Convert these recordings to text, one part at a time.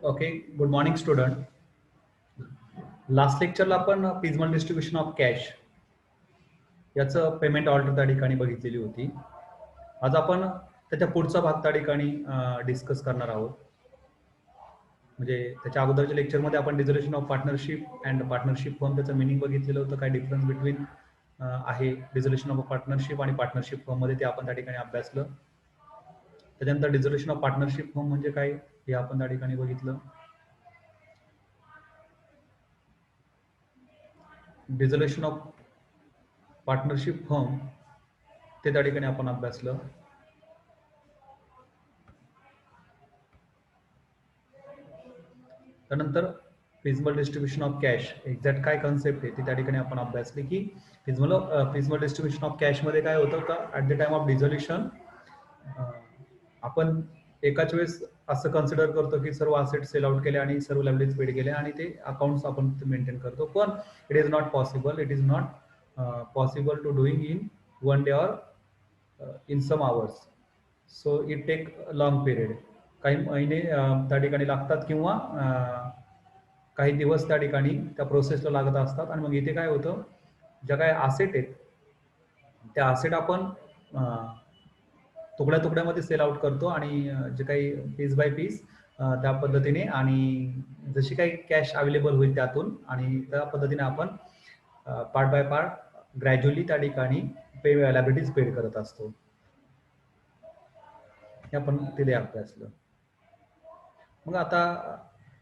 Okay, good morning student. Last लेक्चरला आपण piecemeal distribution of cash याचं पेमेंट ऑर्डर त्या ठिकाणी बघितलेली होती. आज आपण त्याच्या पुढचा भाग त्या ठिकाणी डिस्कस करणार आहोत. म्हणजे त्याच्या अगोदरच्या लेक्चरमध्ये आपण dissolution of partnership and partnership firm त्याचं मिनिंग बघितलेलं होतं. काय डिफरन्स बिटवीन आहे डिझोल्युशन ऑफ पार्टनरशिप आणि पार्टनरशिप फर्म मध्ये ते आपण त्या ठिकाणी अभ्यासलं. त्याच्यानंतर डिझोल्युशन ऑफ पार्टनरशिप फर्म म्हणजे काय हे आपण त्या ठिकाणी बघितलं. डिझोल्युशन ऑफ पार्टनरशिप फर्म ते त्या ठिकाणी आपण अभ्यासलं. त्यानंतर फिजमल डिस्ट्रीब्युशन ऑफ कॅश एक्झॅक्ट काय कन्सेप्ट आहे ती त्या ठिकाणी आपण अभ्यासली की फिजमल डिस्ट्रीब्युशन ऑफ कॅश मध्ये काय होतं का at the time of dissolution आपण एकाच वेळेस असं कन्सिडर करतो की सर्व असेट सेल आउट केले आणि सर्व लायबिलिटीज पेड केले आणि ते अकाउंट्स आपण मेंटेन करतो, पण it is not possible. It is not possible to doing in one day or in some hours. So it take long period. काही महिने त्या ठिकाणी लागतात किंवा काही दिवस त्या ठिकाणी त्या प्रोसेसला लागत असतात. आणि मग इथे काय होतं, ज्या काही असेट आहेत त्या असेट आपण तुकड्या तुकड्यामध्ये सेल आउट करतो आणि जे काही पीस बाय पीस त्या पद्धतीने आणि जशी काही कॅश अवेलेबल होईल त्यातून आणि त्या पद्धतीने आपण पार्ट बाय पार्ट ग्रॅज्युअली त्या ठिकाणी लायबिलिटीज पेड करत असतो. हे आपण तिथे अभ्यासलं. मग आता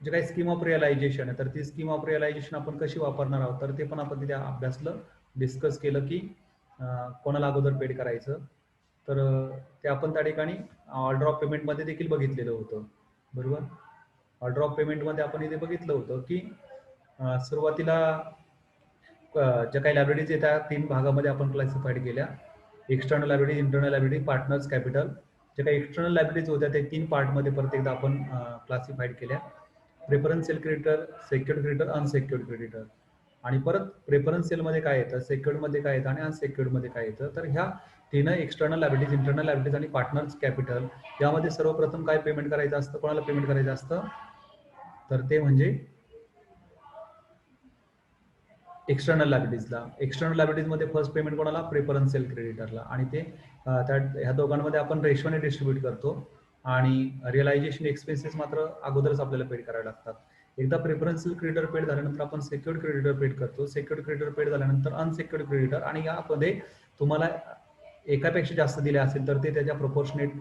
जे काही स्कीम ऑफ रिअलायझेशन आहे तर ती स्कीम ऑफ रिअलायझेशन आपण कशी वापरणार आहोत तर ते पण आपण तिथे अभ्यासलं, डिस्कस केलं की कोणाला अगोदर पेड करायचं. तर ते आपण त्या ठिकाणी ऑर्डर ऑफ पेमेंटमध्ये देखील बघितलेलं होतं, बरोबर. ऑर्डर ऑफ पेमेंटमध्ये आपण इथे बघितलं होतं की सुरुवातीला ज्या काही लायबिलिटीज आहेत त्या 3 भागामध्ये आपण क्लासिफाईड केल्या. External liability, internal liability, partners capital. जे काही एक्सटर्नल लायबिलिटीज होत्या ते 3 पार्टमध्ये परत एकदा आपण क्लासिफाईड केल्या. Preferential creditor, secured creditor, unsecured creditor. आणि परत प्रेफरन्शियल मध्ये काय येतं, सेक्युर्ड मध्ये काय येतं आणि अनसेक्युर्ड मध्ये काय येतं. तर ह्या 3 एक्सटर्नल लायबिलिटीज, इंटरनल लायबिलिटीज आणि पार्टनर्स कॅपिटल यामध्ये सर्वप्रथम काय पेमेंट करायचं असतं, कोणाला पेमेंट करायचं असतं तर ते म्हणजे एक्सटर्नल लायबिलिटीजला. एक्सटर्नल लायबिलिटीज मध्ये फर्स्ट पेमेंट कोणाला, प्रेफरन्शियल क्रेडिटरला. आणि ते ह्या दोघांमध्ये आपण रेशोने डिस्ट्रीब्यूट करतो आणि रिअलायझेशन एक्सपेन्सेस मात्र अगोदरच आपल्याला पेड करावे लागतात. एकदा प्रेफरन्शियल क्रेडिटर पेड झाल्यानंतर आपण सेक्युर्ड क्रेडिटर पेड करतो. सेक्युर्ड क्रेडिटर पेड झाल्यानंतर अनसेक्युर्ड क्रेडिटर. आणि यामध्ये तुम्हाला एकापेक्षा जास्त दिले असेल तर ते त्याच्या प्रोपोर्शनेट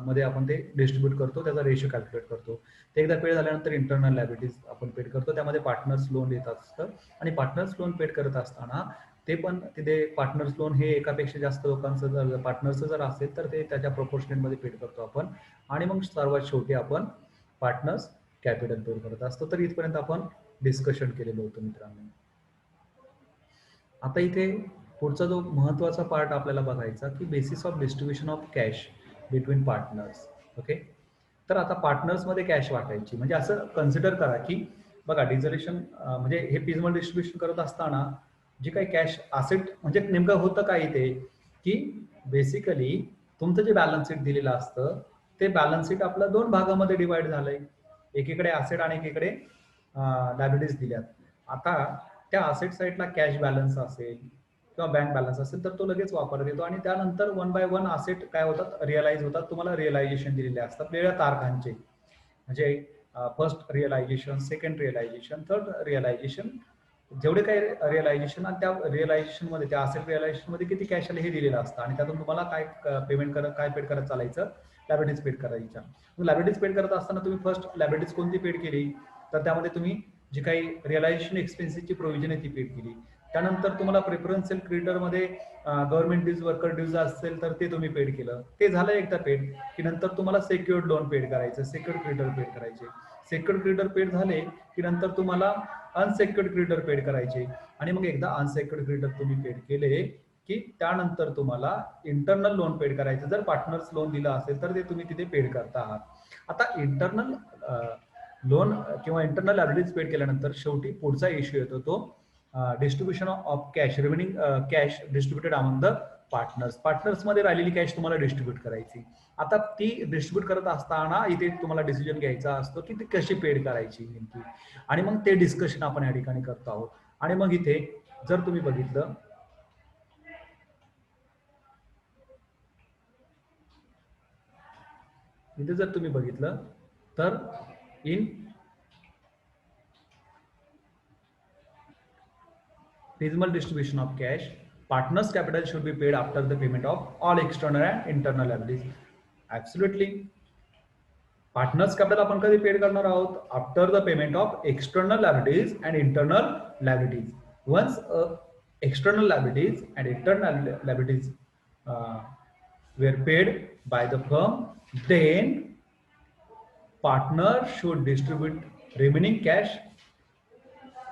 मध्ये आपण ते डिस्ट्रीब्यूट करतो, त्याचा रेशो कॅल्क्युलेट करतो. ते एकदा पेड झाल्यानंतर इंटरनल लायबिलिटीज आपण पेड करतो, त्यामध्ये पार्टनर्स लोन येत असतं. आणि पार्टनर्स लोन पेड करत असताना ते पण तिथे पार्टनर्स लोन हे एकापेक्षा जास्त लोकांचं जर पार्टनर्सचं जर असेल तर ते त्याच्या प्रोपोर्शनेटमध्ये पेड करतो आपण. आणि मग सर्वात शेवटी आपण पार्टनर्स कॅपिटल पेड करत असतो. तर इथपर्यंत आपण डिस्कशन केलेलं होतं मित्रांनो. आता इथे पुढचा जो महत्वाचा पार्ट आपल्याला बघायचा की basis of distribution of cash between partners. Okay, तर आता पार्टनर्स मध्ये कॅश वाटायची म्हणजे असं कन्सिडर करा की बघा डिझोल्युशन म्हणजे हे फिजमल डिस्ट्रीब्युशन करत असताना जी काही कॅश असेट म्हणजे नेमकं होतं काय इथे की बेसिकली तुमचं जे बॅलन्स शीट दिलेलं असतं ते बॅलन्स शीट आपलं 2 भागामध्ये डिवाइड झालंय. एकीकडे असेट आणि एकीकडे लायबिलिटीज दिल्यात. आता त्या असेट साईडला कॅश बॅलन्स असेल किंवा बँक बॅलन्स असेल तर तो लगेच वापरता येतो आणि त्यानंतर 1 बाय 1 असेट काय होतात, रिअलाइज होतात. तुम्हाला रिअलायझेशन दिलेले असतात वेगळ्या तारखांचे, म्हणजे first realisation, second realisation, third realisation. जेवढे काही रिअलायझेशन आणि त्या रिअलायझेशन मध्ये त्या असेट रिअलायझेशन मध्ये किती कॅश आले हे दिलेलं असतं आणि त्यातून तुम्हाला काय पेमेंट करत, काय पेड करत चालायचं, लायबिलिटीज पेड करायच्या. लायबिलिटीज पेड करत असताना तुम्ही फर्स्ट लायबिलिटीज कोणती पेड केली तर त्यामध्ये तुम्ही जी काही रिअलायझेशन एक्सपेन्सेसची प्रोव्हिजन आहे ती पेड केली. त्यानंतर तुम्हाला प्रेफरन्शियल क्रेडिटर मध्ये गव्हर्नमेंट ड्यूज, वर्कर ड्यूज असेल तर ते तुम्ही पेड केलं. ते झालं एकदा पेड की नंतर तुम्हाला सेक्युर्ड लोन पेड करायचं, सेक्युर्ड क्रेडिटर पेड करायचे. सेक्युर्ड क्रेडिटर पेड झाले की नंतर तुम्हाला अनसेक्युर्ड क्रेडिटर पेड करायचे. आणि मग एकदा अनसेक्युर्ड क्रेडिटर तुम्ही पेड केले की त्यानंतर तुम्हाला इंटरनल लोन पेड करायचं. जर पार्टनर्स लोन दिलं असेल तर ते तुम्ही तिथे पेड करता आहात. आता इंटरनल लोन किंवा इंटरनल लायबिलिटीज पेड केल्यानंतर शेवटी पुढचा इश्यू येतो तो distribution of cash, remaining cash distributed among the partners मध्ये राहिलेली कॅश तुम्हाला डिस्ट्रीब्यूट करायची. आता ती डिस्ट्रीब्यूट करत असताना इथे तुम्हाला डिसिजन घ्यायचा असतो की ती कशी पेड करायची नेमकी, आणि मग ते डिस्कशन आपण या ठिकाणी करतो आहोत. आणि मग इथे जर तुम्ही बघितलं, तर in dismal distribution of cash, partners capital should be paid after the payment of all external and internal liabilities. Absolutely. Partners capital आपण कधी पेड करणार आहोत? After the payment of external liabilities and internal liabilities. Once external liabilities and internal liabilities were paid by the firm, then partners should distribute remaining cash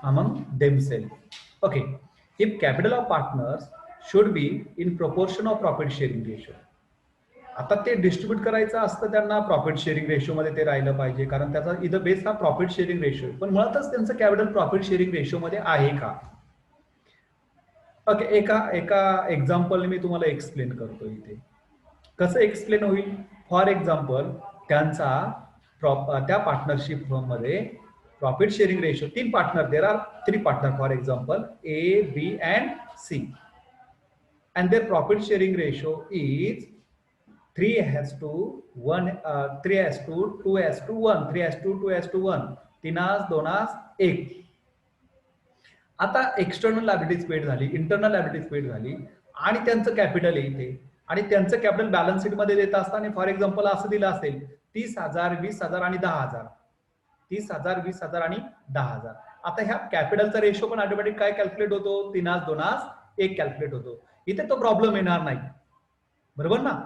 among themselves. Okay, if capital of partners should be in proportion of profit sharing ratio. आता ते distribute करायचं असतं त्यांना profit sharing ratio मध्ये ते राहिलं पाहिजे, कारण त्याचा इथं बेस हा प्रॉफिट शेअरिंग रेशो आहे. पण मुळातच त्यांचं कॅपिटल प्रॉफिट शेअरिंग रेशो मध्ये आहे का? ओके, एका एक्झाम्पल मी तुम्हाला एक्सप्लेन करतो. इथे कसं एक्सप्लेन होईल? फॉर एक्झाम्पल, त्या पार्टनरशिप फर्म मध्ये profit sharing ratio 3 partner, there are 3 partner for example A, B and C, and their profit sharing ratio is 3:1, 3:2:1, 3:2:1, 3:2:1. आता एक्सटर्नल लायबिलिटीज पेड झाली, इंटरनल लायबिलिटीज पेड झाली, आणि त्यांचं कॅपिटल येते, आणि त्यांचं कॅपिटल बॅलन्स शीट मध्ये देत असताना फॉर एक्झाम्पल असं दिलं असेल 30,000, 20,000 आणि 10,000. 30,000, 20,000 आणि 10,000. आता ह्या कॅपिटलचा रेशो पण ऑटोमॅटिक काय कॅल्क्युलेट होतो? 3:2:1 कॅल्क्युलेट होतो. इथे तो प्रॉब्लेम येणार नाही, बरोबर ना?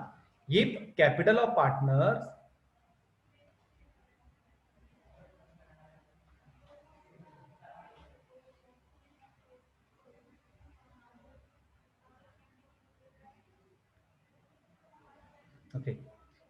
If capital of partners Okay.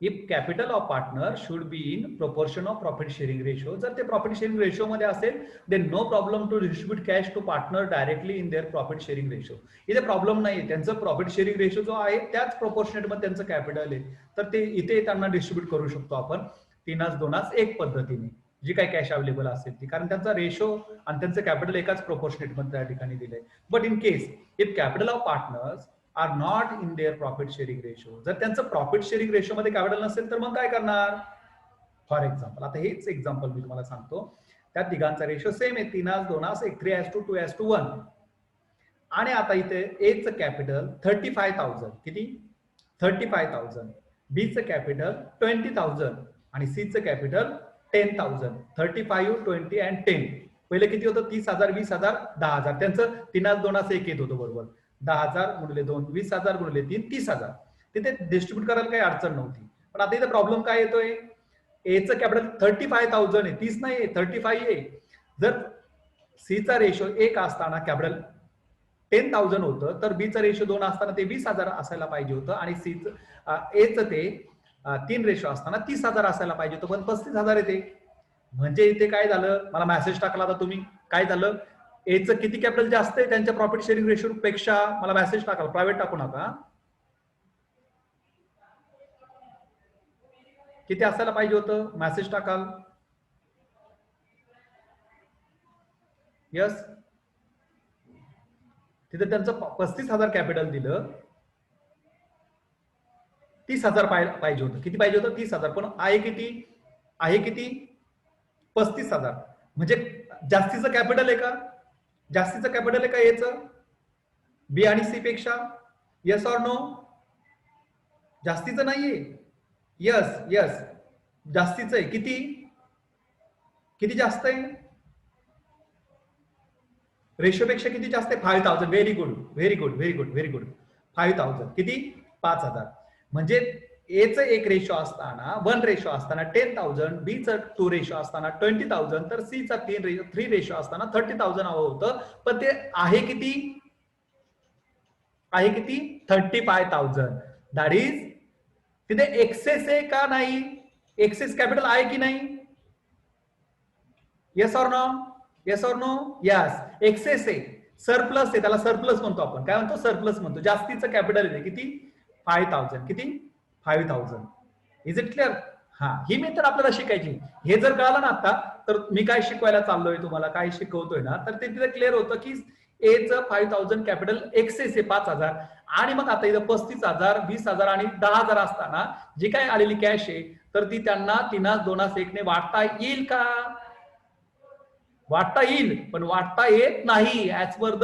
If capital of partner should be in proportion of profit sharing ratio, जर ते profit sharing ratio मध्ये असेल, then no problem to distribute cash to partner directly in their profit sharing ratio. इथे problem नाही, त्यांचं profit sharing ratio जो आहे त्याच प्रोपोर्शनेट मध्ये त्यांचं कॅपिटल आहे, तर ते इथे त्यांना डिस्ट्रीब्यूट करू शकतो आपण 3:2:1 पद्धतीने, जी काही कॅश अवेलेबल असेल ती, कारण त्यांचा रेशो आणि त्यांचं कॅपिटल एकाच प्रोपोर्शनेट मध्ये त्या ठिकाणी दिलंय. But in case if capital of partners are not in their profit sharing ratio, जर त्यांचं प्रॉफिट शेअरिंग रेशो मध्ये कॅपिटल नसेल तर मग काय करणार? फॉर एक्झाम्पल, आता हेच एक्झाम्पल मी तुम्हाला सांगतो. त्या तिघांचा रेशो सेम आहे, 3:2:1, 3:2:1. आणि आता इथे एचं कॅपिटल 35,000, किती? 35,000. बीचं कॅपिटल 20,000 आणि सीचं कॅपिटल 10,000. 35, 20 अँड 10. पहिले किती होतं? 30,000, 20,000, 10,000. त्यांचं 3:2:1 येत होतं, बरोबर. 10,000 गुणिले 2, 20,000 गुणिले 3, 30,000. तिथे डिस्ट्रीब्यूट करायला काही अडचण नव्हती. पण आता इथे प्रॉब्लेम काय येतोय? एचं कॅपिटल 35,000 आहे, 30 नाही, 35 आहे. जर सीचा रेशो 1 असताना कॅपिटल 10,000 होतं, तर बीचा रेशो 2 असताना ते 20,000 असायला पाहिजे होतं, आणि एचं ते 3 रेशो असताना 30,000 असायला पाहिजे होतं, पण 35,000 येते. म्हणजे इथे काय झालं? मला मेसेज टाकला होता तुम्ही, काय झालं? एचं किती कॅपिटल जास्त आहे त्यांच्या प्रॉफिट शेअरिंग रेशो पेक्षा? मला मेसेज टाकाल, प्रायव्हेट टाकू नका. किती असायला पाहिजे होतं? मेसेज टाकाल. यस, तिथे त्यांचं 35,000 कॅपिटल दिलं, 30,000 पाहिजे होतं. किती पाहिजे होतं? 30,000. पण आहे किती? 35,000. म्हणजे जास्तीचं कॅपिटल आहे का? जास्तीचं कॅपिटल आहे का याचं बी आणि सी पेक्षा? Yes or no? जास्तीचं नाहीये. यस यस, जास्तीचं आहे. किती? किती जास्त आहे? रेशो पेक्षा किती जास्त आहे? 5,000. Very good, very good, very good, very good. 5,000. किती? 5,000. म्हणजे एचं 1 रेशो असताना, 1 रेशो असताना 10,000, बीचं 2 रेशो असताना 20,000, तर सीचा 3 रेशो असताना 30,000 हवं होतं. पण ते आहे किती? आहे किती? 35,000. दॅट इज, तिथे एक्सेस आहे का नाही? एक्सेस कॅपिटल आहे की नाही? Yes or no? Yes or no? Yes, excess आहे. सरप्लस आहे, त्याला सरप्लस म्हणतो आपण. काय म्हणतो? सरप्लस म्हणतो. जास्तीचं कॅपिटल आहे किती? 5000. किती? 5000. Is it clear? हा, ही मेथड आपल्याला शिकायची. हे जर कळालं ना आता, तर मी काय शिकवायला चाललोय तुम्हाला, काय शिकवतोय ना, तर ते तिथे क्लिअर होतं की एचं 5000 कॅपिटल एक्सेस आहे 5000, आणि मग आता इथं 35000, 20000 आणि 10000 असताना जी काय आलेली कॅश आहे, तर ती त्यांना 3-2-1 ने वाटता येईल का? वाटता येईल, पण वाटता येत नाही. As per the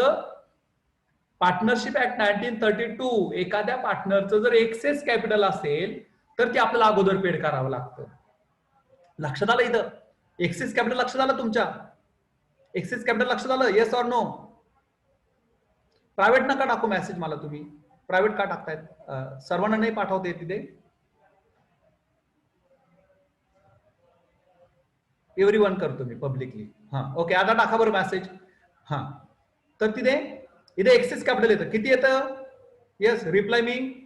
partnership act 1932, एखाद्या पार्टनरचं जर एक्सेस कॅपिटल असेल तर ते आपल्याला अगोदर पेड करावं लागतं. लक्षात आलं इथं? एक्सेस कॅपिटल लक्षात आलं तुमच्या? एक्सेस कॅपिटल लक्षात आलं? Yes or no? प्रायव्हेट नका टाकू मेसेज मला तुम्ही. प्रायव्हेट का टाकतायत? सर्वांना नाही पाठवते तिथे. एव्हरीवन करतो मी पब्लिकली. हा, ओके, आता टाका बरं मेसेज. हा, तर तिथे इथे एक्सेस कॅपिटल येतं. किती येतं? येस, रिप्लाय मी.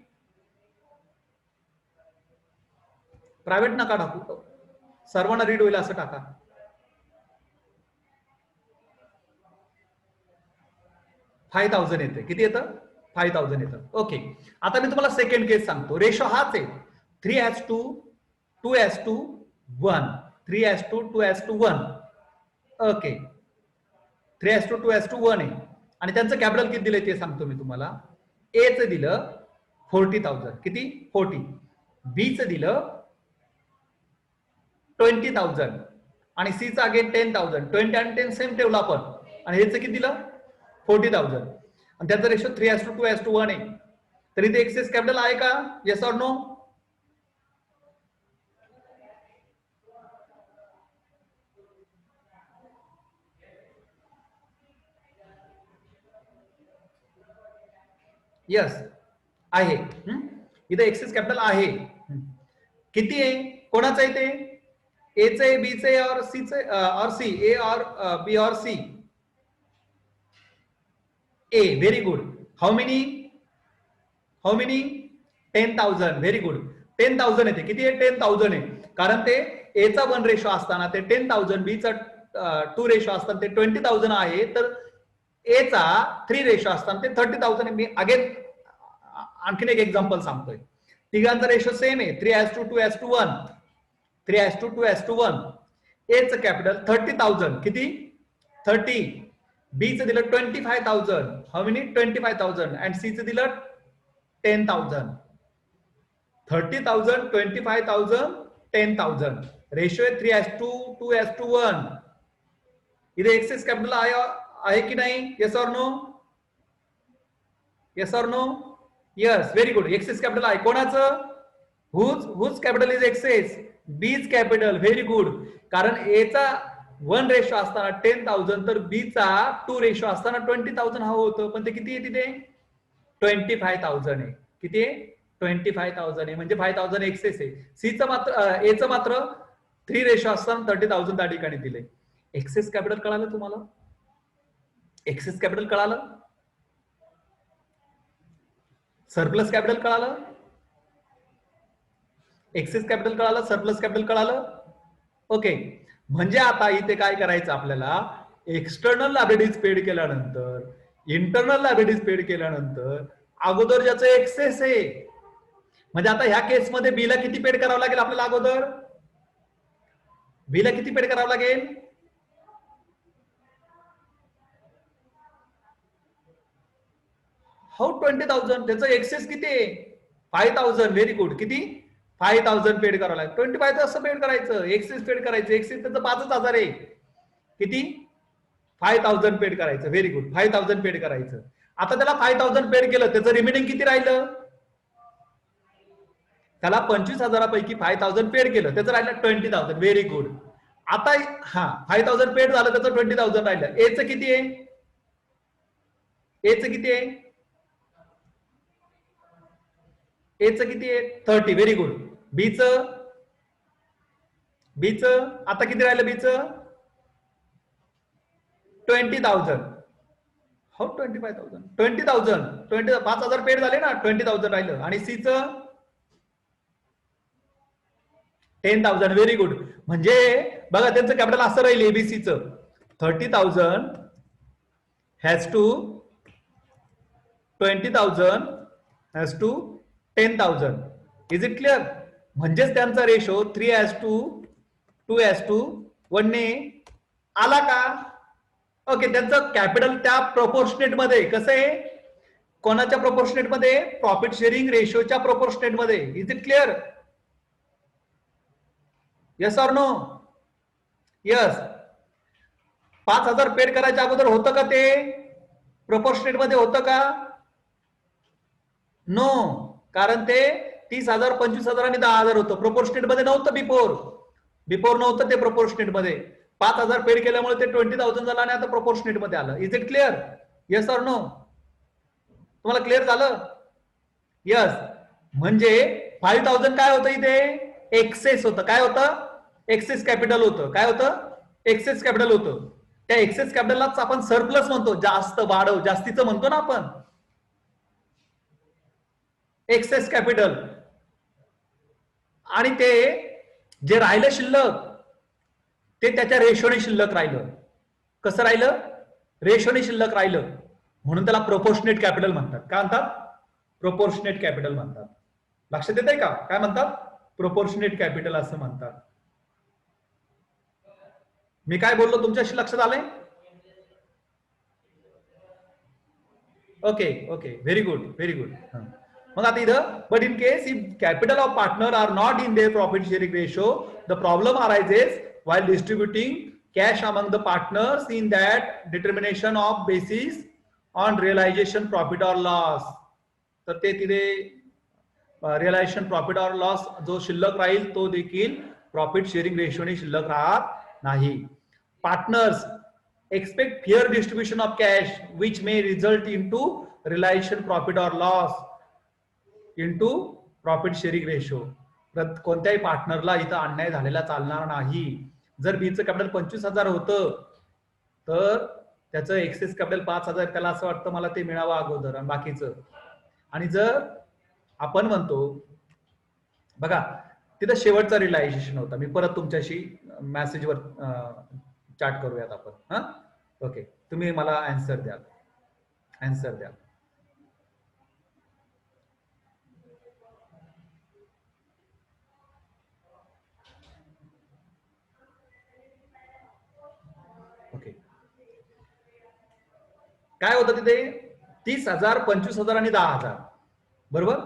प्रायव्हेट नका टाकू, सर्वांना रीड होईल असं टाका. $5000 येते. किती येतं? 5000 येतं. ओके, आता मी तुम्हाला सेकंड केस सांगतो. रेशो हाच आहे, 3:2:1. 3:2:1. ओके, 3:2:1 आहे. आणि त्यांचं कॅपिटल किती दिलंय ते सांगतो मी तुम्हाला. ए चं दिलं 40,000. किती? 40. बी चं दिलं 20,000 आणि सी चं अगेन 10,000. 20 आणि 10 सेम ठेवलं आपण, आणि हेच किती दिलं? 40,000. आणि त्याचा रेशो 3:2:1 आहे. तर इथे एक्सेस कॅपिटल आहे का? Yes or no? यस आहे. इथे एक्सेस कॅपिटल आहे. किती आहे? कोणाचं आहे ते? ए चे, बी चे और सी चे, और सी, ए और बी और C? A. Very good. How many? How many? 10,000. Very good. 10,000 येते. किती आहे? 10,000 आहे. कारण ते ए चा 1 रेशो असताना ते 10,000, बी चा 2 रेशो असताना ते 20,000 आहे. तर ए चा 3 रेशो असताना ते 30,000 आहे. मी अगेन आणखीन एक एक्झाम्पल सांगतोय. तिघांचा रेशो सेम आहे, 3:2:1. 3:2:1. ए चं कॅपिटल 30,000. किती? 30. बी चं दिलं 25,000. How many? 25,000. अँड सी चं दिलं 10,000. 30,000, 25,000, 10,000. रेशो आहे 3:2:1. इथे एक्सेस कॅपिटल आहे की नाही? Yes or no? Yes or no? Yes, very good. Excess capital आहे. कोणाचं? Whose capital is excess? B's capital. Very good. कारण ए चा 1 रेशो असताना 10,000, तर बी चा 2 रेशो असताना 20,000 हवं होतं, पण ते किती आहे तिथे? 25,000 आहे. किती आहे? 25,000 आहे. म्हणजे 5,000 एक्सेस आहे. सी चं मात्र, ए चं मात्र 3 रेशो असताना 30,000 त्या ठिकाणी दिले. एक्सेस कॅपिटल कळालं तुम्हाला? एक्सेस कॅपिटल कळालं? सरप्लस कॅपिटल कळालं? एक्सेस कॅपिटल कळालं? सरप्लस कॅपिटल कळालं? ओके, म्हणजे आता इथे काय करायचं आपल्याला? एक्सटर्नल लायबिलिटीज पेड केल्यानंतर, इंटरनल लायबिलिटीज पेड केल्यानंतर, अगोदर ज्याचं एक्सेस आहे, म्हणजे आता ह्या केसमध्ये बीला किती पेड करावं लागेल आपल्याला? अगोदर बीला किती पेड करावं लागेल? हाऊ 20,000? त्याचं एक्सेस किती आहे? 5,000. Very good. किती? 5,000 पेड करावं लागेल. 25 असं पेड करायचं, एक्सेस पेड करायचं. एक्सेस त्याचं 5,000 आहे. किती? 5,000 पेड करायचं. Very good. 5,000 पेड करायचं. आता त्याला 5,000 पेड केलं, त्याचं रिमेनिंग किती राहिलं? त्याला 25,000 पैकी 5,000 पेड केलं, त्याचं राहिलं 20,000. Very good. आता हा 5,000 पेड झालं, त्याचं 20,000 राहिलं. एचं किती आहे? एचं किती आहे? एचं किती आहे? 30. Very good. बीचं? बीचं आता किती राहिलं? बीचं 20,000. हो, 25,000. 20,000. 5,000 पेड झाले ना, 20,000 राहिलं. आणि सीचं 10,000. Very good. म्हणजे बघा, त्यांचं कॅपिटल असं राहील एबीसीचं 30,000. Has to 20,000 has to 10,000. Is it clear? म्हणजेच त्यांचा रेशो 3:2:1 ने आला का? ओके, त्यांचं कॅपिटल त्या प्रोपोर्शनेट मध्ये कसं आहे? कोणाच्या प्रोपोर्शनेट मध्ये? प्रॉफिट शेअरिंग रेशोच्या प्रोपोर्शनेट मध्ये. Is it clear? Yes or no? Yes. 5,000 paid करायच्या अगोदर होतं का ते प्रोपोर्शनेट मध्ये? होतं का? नो, कारण ते 30,000, 25,000 आणि 10,000 होतं. प्रोपोर्शनेट मध्ये नव्हतं बिफोर नव्हतं ते प्रोपोर्शनेट मध्ये. 5,000 पेड केल्यामुळे ते 20,000 झालं आणि आता प्रोपोर्शनेट मध्ये आलं. Is it clear? Yes or no? तुम्हाला क्लिअर झालं? यस. म्हणजे 5,000 काय होतं इथे? एक्सेस होतं. काय होतं? एक्सेस कॅपिटल होतं. काय होतं? एक्सेस कॅपिटल होतं. त्या एक्सेस कॅपिटललाच आपण सरप्लस म्हणतो. जास्त वाढव, जास्तीचं म्हणतो ना आपण, एक्सेस कॅपिटल. आणि ते जे राहिलं शिल्लक ते त्याच्या रेशोने शिल्लक राहिलं. कसं राहिलं? रेशोने शिल्लक राहिलं. म्हणून त्याला प्रोपोर्शनेट कॅपिटल म्हणतात. काय म्हणतात? प्रोपोर्शनेट कॅपिटल म्हणतात. लक्षात येतंय का? काय म्हणतात? प्रोपोर्शनेट कॅपिटल असं म्हणतात. मी काय बोललो तुमच्याशी लक्षात आलंय? Okay okay, very good very good. मग आता इथं, but in case if capital of partner are not in their profit sharing ratio, the problem arises while distributing cash among the partners in that determination of basis on realization profit or loss. तर ते तिथे realisation profit or loss जो शिल्लक राहील तो देखील profit sharing रेशोने शिल्लक राहत नाही. Partners expect fair distribution of cash which may result into realization profit or loss into profit sharing ratio. कोणत्याही पार्टनरला इथं अन्याय झालेला चालणार नाही. जर बीचं कॅपिटल 25,000 होतं तर त्याचं एक्सेस कॅपिटल 5,000, त्याला असं वाटतं मला ते मिळावं अगोदर आणि बाकीचं. आणि जर आपण म्हणतो बघा तिथं शेवटचा रिअलायझेशन होता. मी परत तुमच्याशी मेसेजवर चॅट करूयात आपण. हा ओके, तुम्ही मला आन्सर द्या. ओके, काय होतं तिथे? 30,000, 25,000 आणि 10,000. बरोबर.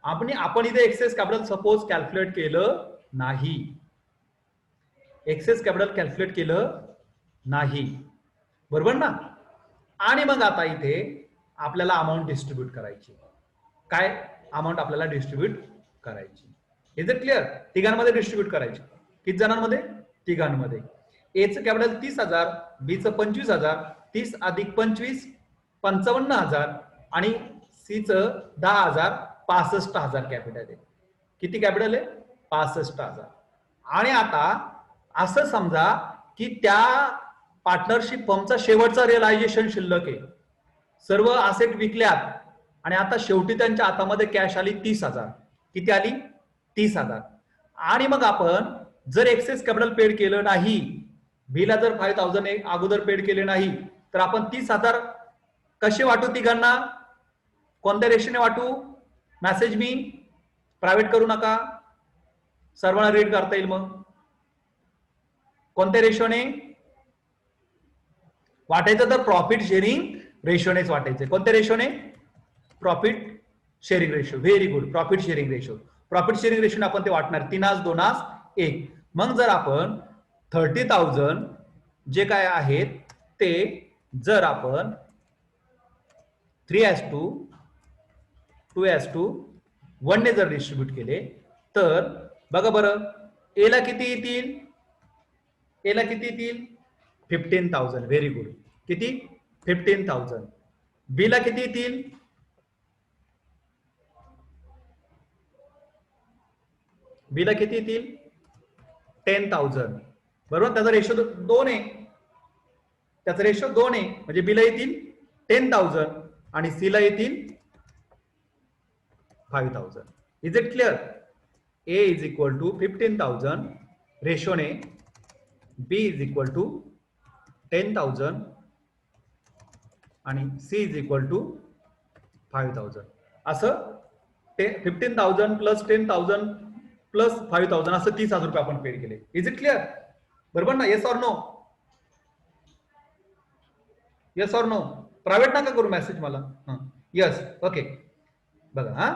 आपण इथे एक्सेस कॅपिटल सपोज कॅल्क्युलेट केलं नाही. एक्सेस कॅपिटल कॅल्क्युलेट केलं नाही, बरोबर ना? आणि मग आता इथे आपल्याला अमाऊंट डिस्ट्रीब्यूट करायची. काय अमाऊंट आपल्याला डिस्ट्रीब्यूट करायची? Is it clear? तिघांमध्ये डिस्ट्रीब्यूट करायची. किती जणांमध्ये? तिघांमध्ये. एचं कॅपिटल 30,000, बीचं 25,000, 30 अधिक 25 55,000 आणि सीचं 10,000 65,000 कॅपिटल आहे. किती कॅपिटल आहे? 65,000. आणि आता असं समजा की त्या पार्टनरशिप फर्मचा शेवटचा रिअलायझेशन शिल्लक आहे. सर्व असेट विकल्यात आणि आता शेवटी त्यांच्या हातामध्ये कॅश आली 30,000. किती आली? 30,000. आणि मग आपण जर एक्सेस कॅपिटल पेड केलं नाही, बीला जर 5,000 अगोदर पेड केले नाही, तर आपण 30,000 कसे वाटू तिघांना? कोणत्या रेशोने वाटू? मेसेज मी प्रायव्हेट करू नका, सर्वांना रीड करता येईल. मग कोणत्या रेशोने वाटायचं? तर प्रॉफिट शेअरिंग रेशोनेच वाटायचं. कोणत्या रेशोने? Profit sharing ratio. Very good, profit sharing ratio. Profit sharing रेशोने आपण ते वाटणार 3:2:1. मग जर आपण 30,000 जे काय आहेत ते जर आपण 3:2:1 ने जर डिस्ट्रीब्यूट केले तर बघा बरं, एला किती येतील? 15,000. Very good. किती? 15,000. बीला किती येतील? बीला किती येतील? 10,000. बरोबर. त्याचा रेशो 2 आहे. म्हणजे बीला येतील 10,000 आणि सीला येतील 5,000. Is it clear? A is equal to 15,000 रेशोने बी इज इक्वल टू 10,000 आणि सी इज इक्वल टू 5,000. असं 15,000 प्लस 10,000 प्लस 5,000 असं 30,000 रुपये आपण पेड केले. Is it clear? बरोबर ना? Yes or no? Yes or no? Private नका करू मेसेज मला. यस. ओके. बघा.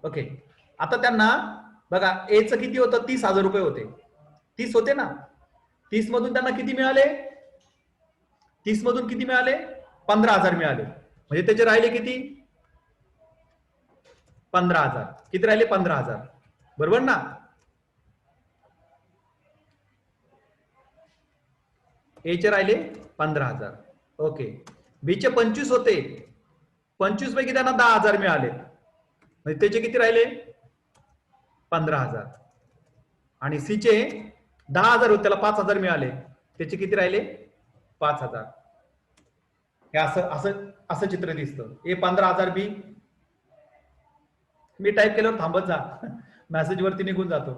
ओके. आता त्यांना बघा एचं किती होतं? 30,000 रुपये होते. 30 होते ना? 30 मधून त्यांना किती मिळाले? 30 मधून किती मिळाले? 15,000 मिळाले. म्हणजे त्याचे राहिले किती? 15,000. किती राहिले? 15,000. बरोबर ना? एचे राहिले 15,000. ओके. बीचे 25 होते. 25 पैकी त्यांना 10,000 मिळाले. म्हणजे त्याचे किती राहिले? 15,000. आणि सीचे 10,000 होते, त्याला 5,000 मिळाले. त्याचे किती राहिले? 5,000. हे असं चित्र दिसतं. ए 15,000 बी. मी टाईप केल्यावर थांबत जा, मेसेज वरती निघून जातो.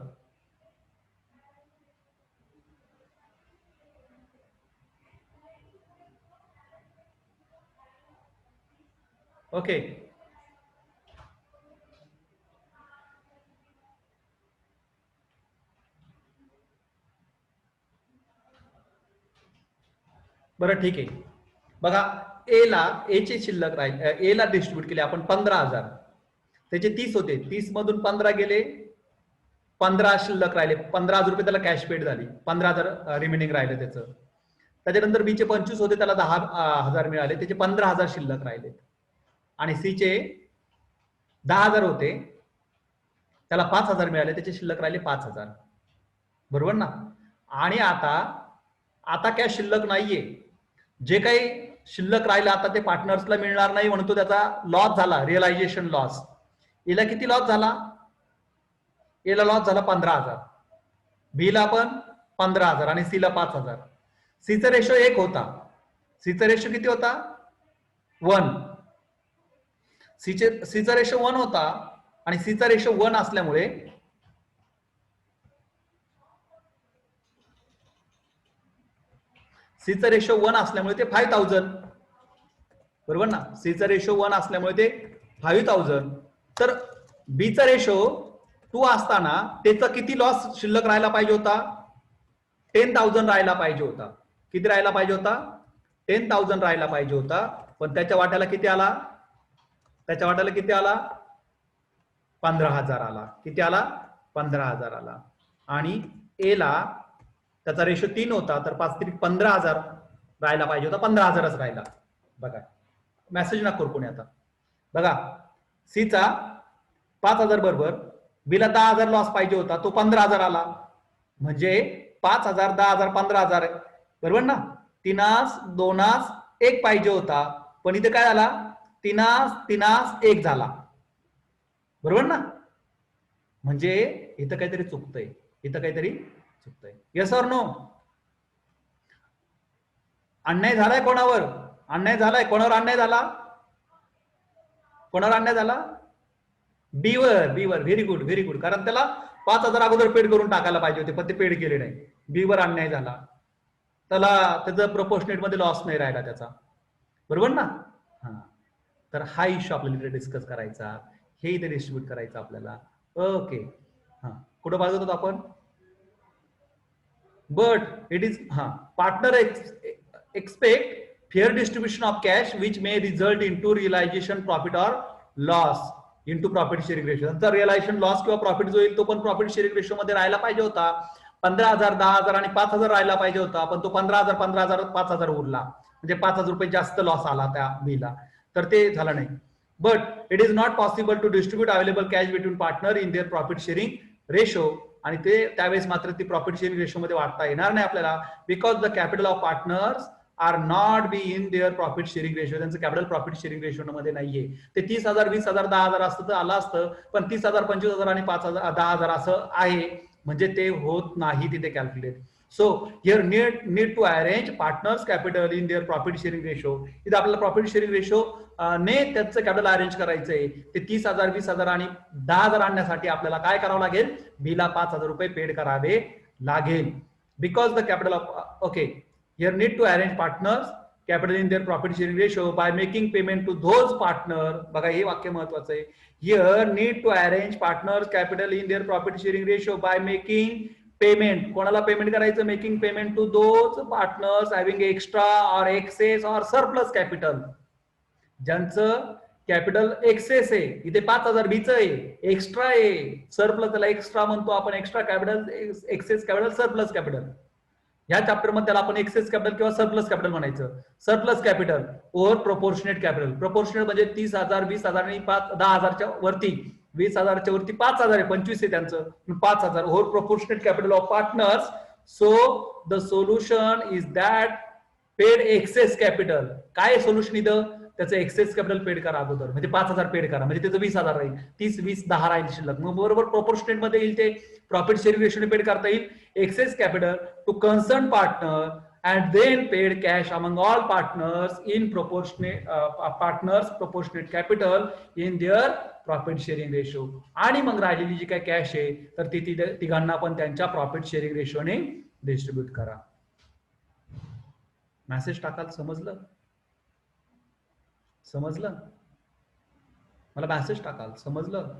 ओके. बरं ठीक आहे. बघा एचे शिल्लक राहील, एला डिस्ट्रीब्यूट केले आपण 15,000. त्याचे 30 होते. 30 मधून 15 गेले, 15 शिल्लक राहिले. 15,000 रुपये त्याला कॅश पेड झाली. 15,000 रिमेनिंग राहिले त्याचं. त्याच्यानंतर बीचे 25 होते, त्याला 10,000 मिळाले. त्याचे 15,000 शिल्लक राहिले. आणि सीचे 10,000 होते, त्याला 5,000 मिळाले. त्याचे शिल्लक राहिले 5,000. बरोबर ना? आणि आता कॅश शिल्लक नाहीये. जे काही शिल्लक राहिलं आता ते पार्टनर्सला मिळणार नाही, म्हणतो त्याचा लॉस झाला, रिअलायझेशन लॉस. एला किती लॉस झाला? एला लॉस झाला 15,000. बीला पण 15,000 आणि सीला 5,000. सीचा रेशो 1 होता. सीचा रेशो किती होता? 1. सीचा रेशो 1 होता आणि सीचा रेशो 1 असल्यामुळे सीचा रेशो 1 असल्यामुळे ते 5,000. बरोबर ना? सीचा रेशो 1 असल्यामुळे ते 5,000. तर बीचा रेशो 2 असताना त्याचा किती लॉस शिल्लक राहायला पाहिजे होता? 10,000 राहायला पाहिजे होता. किती राहायला पाहिजे होता? 10,000 राहायला पाहिजे होता. पण त्याच्या वाट्याला किती आला? त्याच्या वाट्याला किती आला? 15,000 आला. किती आला? 15,000 आला. आणि एला त्याचा रेशो 3 होता, तर 5 3 15,000 राहायला पाहिजे होता. 15,000च राहिला. बघा मेसेज ना करू कोणी आता. बघा सीचा 5,000 बरोबर बीला 10,000 लॉस पाहिजे होता, तो 15,000 आला. म्हणजे 5,000 10,000 15,000 बरोबर ना? 3 2 1 पाहिजे होता, पण इथे काय झाला? 3 1 झाला. बरोबर ना? म्हणजे इथं काहीतरी चुकतंय. Yes or no? अन्याय झालाय कोणावर? अन्याय झालाय. कोणावर अन्याय झाला? कोणावर अन्याय झाला? बीवर. Very good. कारण त्याला 5,000 अगोदर पेड करून टाकायला पाहिजे होते, पण ते पेड केले नाही. बीवर अन्याय झाला. त्याला त्याचं प्रोपोर्शनेट मध्ये लॉस नाही राहिला त्याचा. बरोबर ना? तर हा इश्यू आपल्याला डिस्कस करायचा, हे इथे डिस्ट्रीब्यूट करायचं आपल्याला. ओके. कुठं पाहिजे होतो आपण? But it is partner expect fair distribution of cash which may result into realization profit or loss into profit sharing ratio. तर रिअलायझेशन लॉस किंवा प्रॉफिट जो येईल तो पण प्रॉफिट शेअरिंग रेशो मध्ये राहायला पाहिजे होता. 15,000 10,000 आणि 5,000 राहायला पाहिजे होता, पण तो 15,000 15,000 5,000 उरला. म्हणजे 5,000 रुपये जास्त लॉस आला त्या बीला, तर ते झालं नाही. But it is not possible to distribute available cash between partner in their profit sharing ratio. आणि ते त्यावेळेस मात्र ती प्रॉफिट शेअरिंग रेशो मध्ये वाढता येणार नाही आपल्याला, because the capital of partners are not be in their profit sharing ratio. त्यांचं कॅपिटल प्रॉफिट शेअरिंग रेशो मध्ये नाहीये. ते 30,000 20,000 10,000 असतं तर आलं असतं, पण 30,000 25,000 आणि 5,000 10,000 असं आहे, म्हणजे ते होत नाही तिथे calculate. So here need to arrange partners capital in their profit sharing ratio. इथे आपल्याला प्रॉफिट शेअरिंग रेशो ने त्याचं कॅपिटल अरेंज करायचंय. ते 30,000 20,000 आणि 10,000 आणण्यासाठी आपल्याला काय करावं लागेल? बीला 5,000 रुपये पेड करावे लागेल. Because the capital of okay, here need to arrange partners capital in their profit sharing ratio by making payment to those partner. बघा हे वाक्य महत्वाचं आहे. Here need to arrange partners capital in their profit sharing ratio by making payment. कोणाला payment करायचं? Making payment to those partners having extra or excess or surplus capital. ज्यांचं capital excess आहे, इथे 5,000 बीच आहे, एक्स्ट्रा आहे, surplus, त्याला extra म्हणतो आपण, extra capital, excess capital, surplus capital. या चॅप्टर मध्ये त्याला आपण एक्सेस कॅपिटल किंवा सरप्लस कॅपिटल म्हणायचं. Surplus capital over proportionate capital. Proportionate म्हणजे 30,000, 20,000 आणि 10,000च्या वरती, 20,000च्या वरती 5,000 आहे, 25 आहे त्यांचं, 5,000 over proportionate capital of partners. So the solution is that paid excess capital. काय सोल्युशन इथं? त्याचं एक्सेस कॅपिटल पेड करा अगोदर, म्हणजे 5,000 पेड करा, म्हणजे त्याचं 20,000 राहील. 30, 20, 10 राहील शिल्लक. मग बरोबर प्रोपोर्शनेट मध्ये येईल ते प्रॉफिट शेअरिंग रेशोने पेड करता येईल. Excess capital to concern partner and then paid cash among all partners in proportionate partners proportionate capital in their profit sharing ratio. आणि मग राहिलेली जी काय कॅश आहे तर ती तिघांना पण त्यांच्या प्रॉफिट शेअरिंग रेशोने डिस्ट्रीब्यूट करा. मेसेज टाकाल. समजलं? समजलं? मला मेसेज टाकाल. समजलं?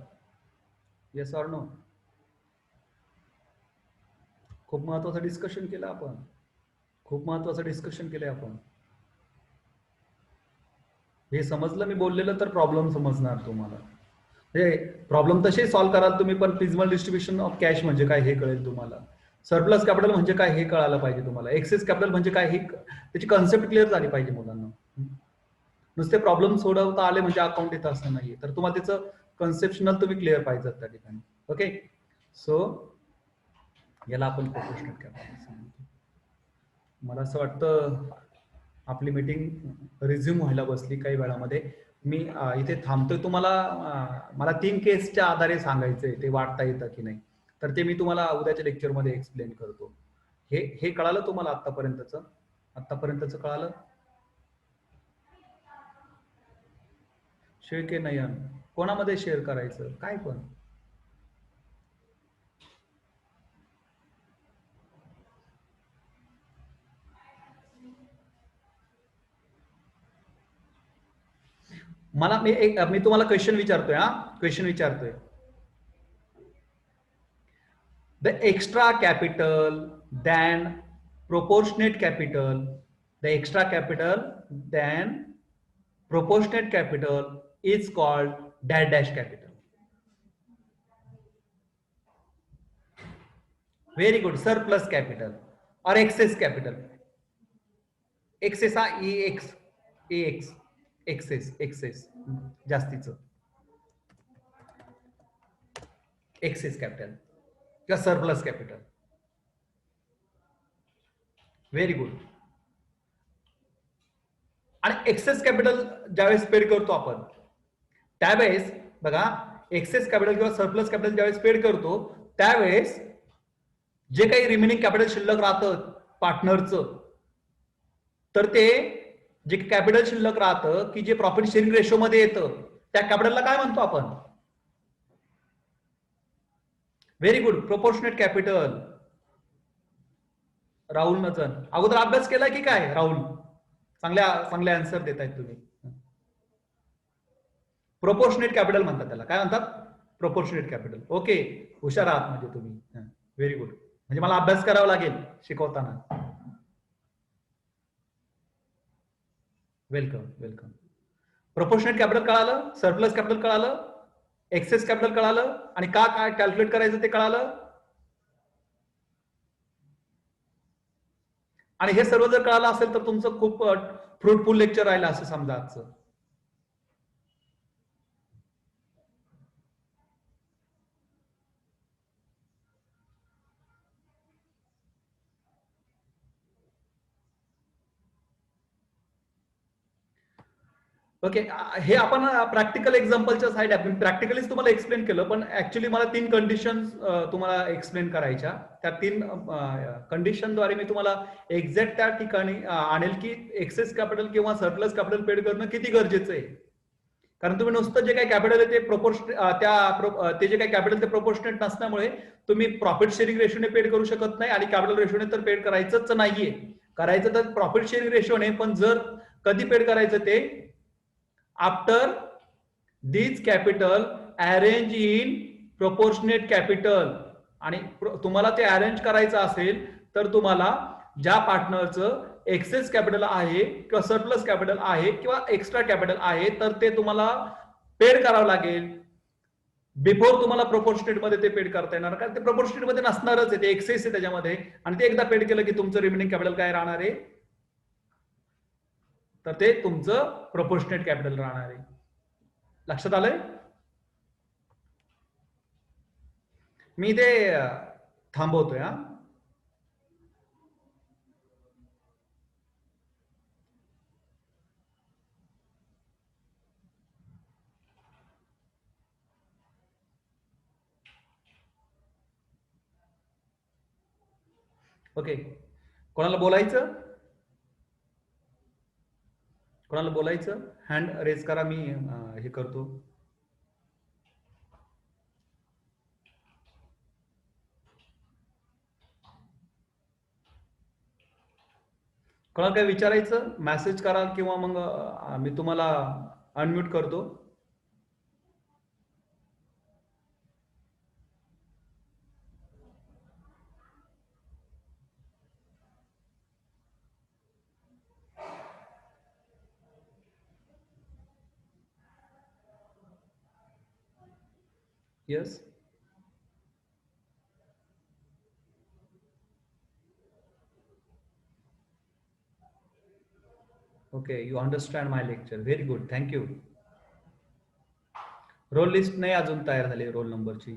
Yes or no? खूप महत्वाचं डिस्कशन केलं आपण. खूप महत्वाचं डिस्कशन केलंय आपण. हे समजलं मी बोललेलं तर प्रॉब्लेम समजणार तुम्हाला. म्हणजे प्रॉब्लेम तसे सॉल्व्ह कराल तुम्ही, पण फिजिबल डिस्ट्रीब्युशन ऑफ कॅश म्हणजे काय हे कळेल तुम्हाला. सरप्लस कॅपिटल म्हणजे काय हे कळायला पाहिजे तुम्हाला. एक्सेस कॅपिटल म्हणजे काय हे त्याची कन्सेप्ट क्लिअर झाली पाहिजे मुलांना. नुसते प्रॉब्लेम सोडवता आले म्हणजे अकाउंट येतं असं नाहीये, तर तुम्हाला त्याचं कन्सेप्शनल तुम्ही क्लिअर पाहिजे त्या ठिकाणी. ओके, सो याला आपण प्रोपोर्शनेट कॅपिटल सांगतो. मला असं वाटतं आपली मीटिंग रिझ्यूम व्हायला बसली काही वेळामध्ये. मी इथे थांबतोय. तुम्हाला मला 3 केसच्या आधारे सांगायचंय ते वाटता येतं की नाही, तर ते मी तुम्हाला उद्याच्या लेक्चरमध्ये एक्सप्लेन करतो. हे कळालं तुम्हाला? आतापर्यंतच कळालं? शेअर के नयन कोणामध्ये शेअर करायचं काय पण? मला मी तुम्हाला क्वेश्चन विचारतोय. क्वेश्चन विचारतोय. The extra capital than proportionate capital, the extra capital than proportionate capital is called dash dash capital. Very good. Surplus capital और एक्सेस कॅपिटल. एक्सेस हा एक्स एक्सेस जास्तीचं एक्सेस कॅपिटल किंवा सरप्लस कॅपिटल. Very good. आणि access capital ज्यावेळेस paid करतो आपण त्यावेळेस बघा, एक्सेस कॅपिटल किंवा सरप्लस कॅपिटल ज्यावेळेस पेड करतो त्यावेळेस जे काही रिमेनिंग कॅपिटल शिल्लक राहतं पार्टनरचं, तर ते जे कॅपिटल शिल्लक राहतं की जे प्रॉफिट शेअरिंग रेशो मध्ये येतं त्या कॅपिटलला काय म्हणतो आपण? Very good. Proportionate capital. Rahul Najan अगोदर अभ्यास केलाय की काय? राहुल चांगल्या आन्सर देत आहेत तुम्ही. प्रोपोर्शनेट कॅपिटल म्हणतात त्याला. काय म्हणतात? Proportionate capital. ओके, हुशार आहात म्हणजे तुम्ही. Very good. म्हणजे मला अभ्यास करावा लागेल शिकवताना. Welcome welcome. प्रोपोर्शनेट कॅपिटल कळालं, सरप्लस कॅपिटल कळालं, एक्सेस कॅपिटल कळालं, आणि काय कॅल्क्युलेट करायचं ते कळालं. आणि हे सर्व जर कळालं असेल तर तुमचं खूप फ्रुटफुल लेक्चर राहिलं असं समजा आजचं. ओके, हे आपण प्रॅक्टिकल एक्झाम्पलच्या साईड आपण प्रॅक्टिकलीच तुम्हाला एक्सप्लेन केलं, पण ऍक्च्युली मला 3 कंडिशन तुम्हाला एक्सप्लेन करायच्या. त्या 3 कंडिशनद्वारे मी तुम्हाला एक्झॅक्ट त्या ठिकाणी आणेल की एक्सेस कॅपिटल किंवा सरप्लस कॅपिटल पेड करणं किती गरजेचं आहे. कारण तुम्ही नुसतं जे काही कॅपिटल आहे ते ते जे काही कॅपिटल ते प्रोपोर्शनेट नसल्यामुळे तुम्ही प्रॉफिट शेअरिंग रेशोने पेड करू शकत नाही आणि कॅपिटल रेशोने तर पेड करायचंच नाहीये. करायचं तर प्रॉफिट शेअरिंग रेशोने, पण जर कधी पेड करायचं ते after this capital arrange in proportionate capital. आणि तुम्हाला ते अरेंज करायचं असेल तर तुम्हाला ज्या पार्टनरचं एक्सेस कॅपिटल आहे किंवा सरप्लस कॅपिटल आहे किंवा एक्स्ट्रा कॅपिटल आहे तर ते तुम्हाला पेड करावं लागेल. बिफोर तुम्हाला प्रोपोर्शनेट मध्ये ते पेड करता येणार, कारण ते प्रोपोर्शनेट मध्ये नसणारच आहे, ते एक्सेस आहे त्याच्यामध्ये. आणि ते एकदा पेड केलं की तुमचं रिमेनिंग कॅपिटल काय राहणार आहे, तर ते तुमचं प्रोपोर्शनेट कॅपिटल राहणार आहे. लक्षात आलंय? मी ते थांबवतोय हा. ओके, कोणाला बोलायचं, कोणाला बोलायचं हँड रेज करा, मी हे करतो. कोणाला काय विचारायचं मेसेज करा किंवा मग मी तुम्हाला अनम्यूट करतो. Yes, okay, you understand my lecture, very good, thank you. Roll list नाही अजून तयार झाली रोल नंबरची.